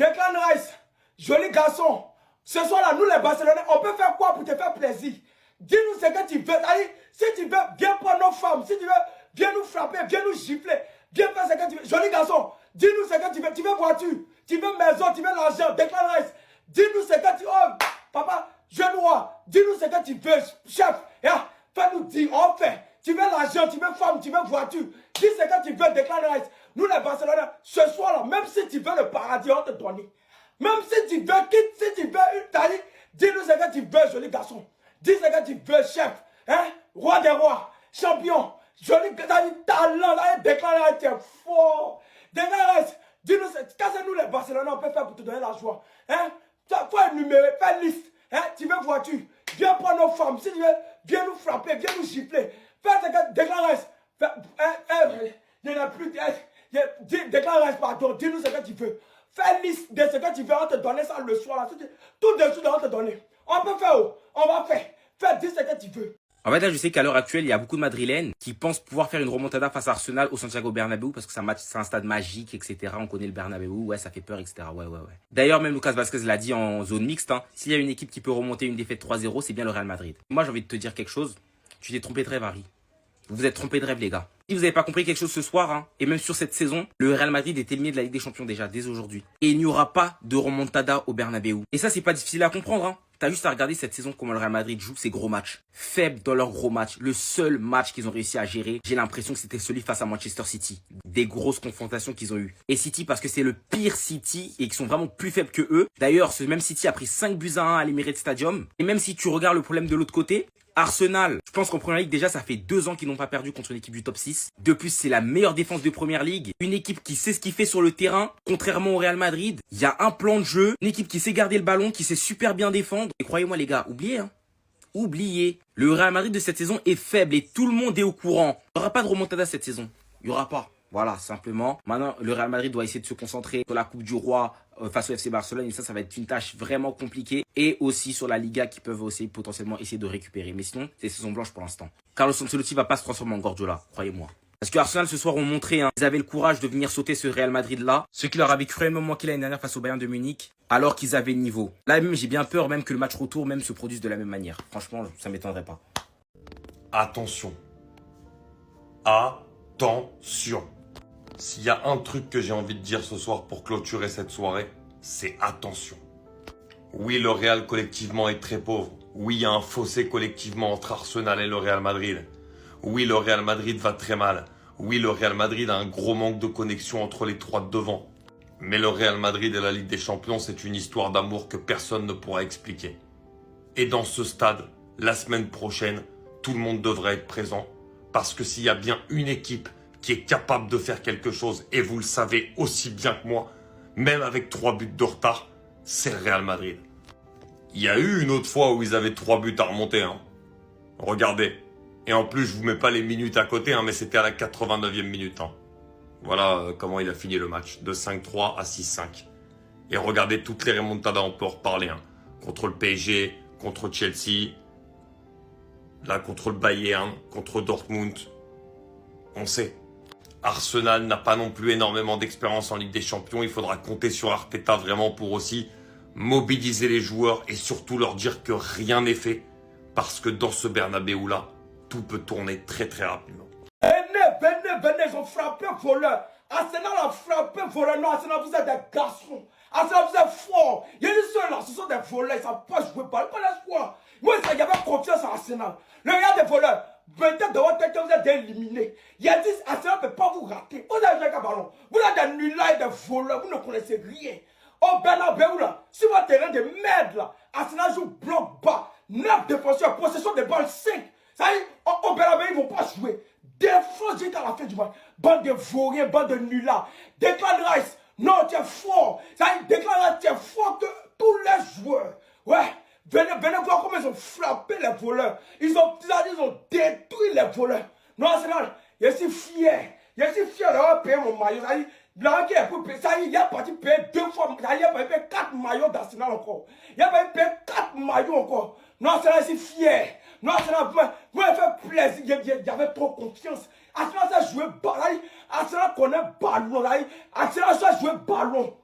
Declan Rice, joli garçon. Ce soir-là, nous les Barcelonais, on peut faire quoi pour te faire plaisir? Dis-nous ce que tu veux. Allez, si tu veux, viens prendre nos femmes. Si tu veux, viens nous frapper, viens nous gifler. Viens faire ce que tu veux. Joli garçon, dis-nous ce que tu veux. Tu veux voiture, tu veux maison, tu veux l'argent. Declan Rice, dis-nous ce que tu veux. Oh, papa, jeune roi, dis-nous ce que tu veux. Chef, fais-nous dire, on fait. Tu veux l'argent, tu veux femme, tu veux voiture. Dis ce que tu veux, Declan Rice. Nous les Barcelonais, ce soir-là, même si tu veux le paradis, on te donne. Même si tu veux, si tu veux une taille, dis-nous ce que tu veux, joli garçon. Dis ce que tu veux, chef. Hein? Roi des rois, champion, joli talent, là, Declan Rice, tu es fort. Declan Rice, dis-nous, cassez-nous les Barcelonais, on peut faire pour te donner la joie. Hein? Faut énumérer, fais liste. Hein? Tu veux voiture, viens prendre nos femmes. Si tu veux, viens nous frapper, viens nous gifler. Fais ce que Declan Rice. Il n'y en a plus. Declan Rice, pardon, dis-nous ce que tu veux. Fais liste de ce que tu veux, on te donner ça le soir. Là. Tout de suite, on te donner. On peut faire, on va faire. Dis ce que tu veux. En fait, là, je sais qu'à l'heure actuelle, il y a beaucoup de Madrilènes qui pensent pouvoir faire une remontada face à Arsenal au Santiago Bernabéu parce que c'est un stade magique, etc. On connaît le Bernabéu, ouais, ça fait peur, etc. Ouais. D'ailleurs, même Lucas Vazquez l'a dit en zone mixte, hein, s'il y a une équipe qui peut remonter une défaite 3-0, c'est bien le Real Madrid. Moi, j'ai envie de te dire quelque chose. Tu t'es trompé de rêve, Harry. Vous vous êtes trompé de rêve, les gars. Si vous n'avez pas compris quelque chose ce soir, hein, et même sur cette saison, le Real Madrid est éliminé de la Ligue des Champions déjà, dès aujourd'hui. Et il n'y aura pas de remontada au Bernabéu. Et ça, c'est pas difficile à comprendre, hein. T'as juste à regarder cette saison comment le Real Madrid joue ses gros matchs. Faibles dans leurs gros matchs. Le seul match qu'ils ont réussi à gérer, j'ai l'impression que c'était celui face à Manchester City. Des grosses confrontations qu'ils ont eues. Et City parce que c'est le pire City et qu'ils sont vraiment plus faibles que eux. D'ailleurs, ce même City a pris 5-1 à l'Emirates Stadium. Et même si tu regardes le problème de l'autre côté, Arsenal, je pense qu'en Première Ligue, déjà, ça fait 2 ans qu'ils n'ont pas perdu contre une équipe du top 6. De plus, c'est la meilleure défense de Première Ligue. Une équipe qui sait ce qu'il fait sur le terrain, contrairement au Real Madrid. Il y a un plan de jeu, une équipe qui sait garder le ballon, qui sait super bien défendre. Et croyez-moi les gars, oubliez, hein. Oubliez. Le Real Madrid de cette saison est faible et tout le monde est au courant. Il n'y aura pas de remontada cette saison. Il n'y aura pas. Voilà, simplement. Maintenant, le Real Madrid doit essayer de se concentrer sur la Coupe du Roi face au FC Barcelone. Et ça va être une tâche vraiment compliquée. Et aussi sur la Liga qui peuvent aussi potentiellement essayer de récupérer. Mais sinon, c'est saison blanche pour l'instant. Carlos Ancelotti va pas se transformer en Guardiola, croyez-moi. Parce que Arsenal ce soir ont montré, hein, ils avaient le courage de venir sauter ce Real Madrid-là. Ce qui leur avait cruellement manqué l'année dernière face au Bayern de Munich. Alors qu'ils avaient le niveau. Là même, j'ai bien peur même que le match retour même se produise de la même manière. Franchement, ça m'étonnerait pas. Attention. Attention. S'il y a un truc que j'ai envie de dire ce soir pour clôturer cette soirée, c'est attention. Oui, le Real collectivement est très pauvre. Oui, il y a un fossé collectivement entre Arsenal et le Real Madrid. Oui, le Real Madrid va très mal. Oui, le Real Madrid a un gros manque de connexion entre les trois de devant. Mais le Real Madrid et la Ligue des Champions, c'est une histoire d'amour que personne ne pourra expliquer. Et dans ce stade, la semaine prochaine, tout le monde devrait être présent. Parce que s'il y a bien une équipe qui est capable de faire quelque chose, et vous le savez aussi bien que moi, même avec 3 buts de retard, c'est le Real Madrid. Il y a eu une autre fois où ils avaient 3 buts à remonter. Hein. Regardez. Et en plus, je vous mets pas les minutes à côté, hein, mais c'était à la 89e minute. Hein. Voilà comment il a fini le match, de 5-3 à 6-5. Et regardez toutes les remontadas, on peut en reparler. Hein. Contre le PSG, contre Chelsea, là contre le Bayern, contre Dortmund. On sait. Arsenal n'a pas non plus énormément d'expérience en Ligue des Champions. Il faudra compter sur Arteta vraiment pour aussi mobiliser les joueurs et surtout leur dire que rien n'est fait. Parce que dans ce Bernabéu-là, tout peut tourner très très rapidement. Venez, ils ont frappé voleur. Arsenal a frappé voleur. Non, Arsenal, vous êtes des garçons. Arsenal, vous êtes forts. Il y a des ceux là, ce sont des voleurs. Ils ne savent pas jouer, pas l'espoir. Moi, il y avait confiance en Arsenal. Le gars des voleurs. Peut-être dans votre tête, vous êtes éliminés. Il y a 10, Arsenal ne peut pas vous rater. Vous avez joué un ballon. Vous êtes des nullards et des voleurs. Vous ne connaissez rien. Au Bernabéu là, sur votre terrain de merde là, Arsenal joue bloc bas. 9 défenseurs, possession de balles 5. Ça y est, au Bernabéu, ils ne vont pas jouer. Défense jusqu'à la fin du match. Bande de vauriens, bande de nullards. Declan Rice, non, tu es fort. Ça y est, Declan Rice, tu es fort que tous les joueurs. Ouais. Venez voir comment ils ont frappé les voleurs. Ils ont détruit les voleurs. Non, Arsenal, je suis fier. Je suis fier d'avoir payé mon maillot. Ça y est, il a parti payer 2 fois. Ça y est, il a parti payer 4 maillots d'Arsenal encore. Il a parti payer 4 maillots encore. Non, Arsenal, je suis fier. Non, Arsenal, vous m'avez fait plaisir. J'avais trop confiance. Arsenal, ça jouait ballon. Arsenal connaît ballon. Arsenal, ça jouait ballon.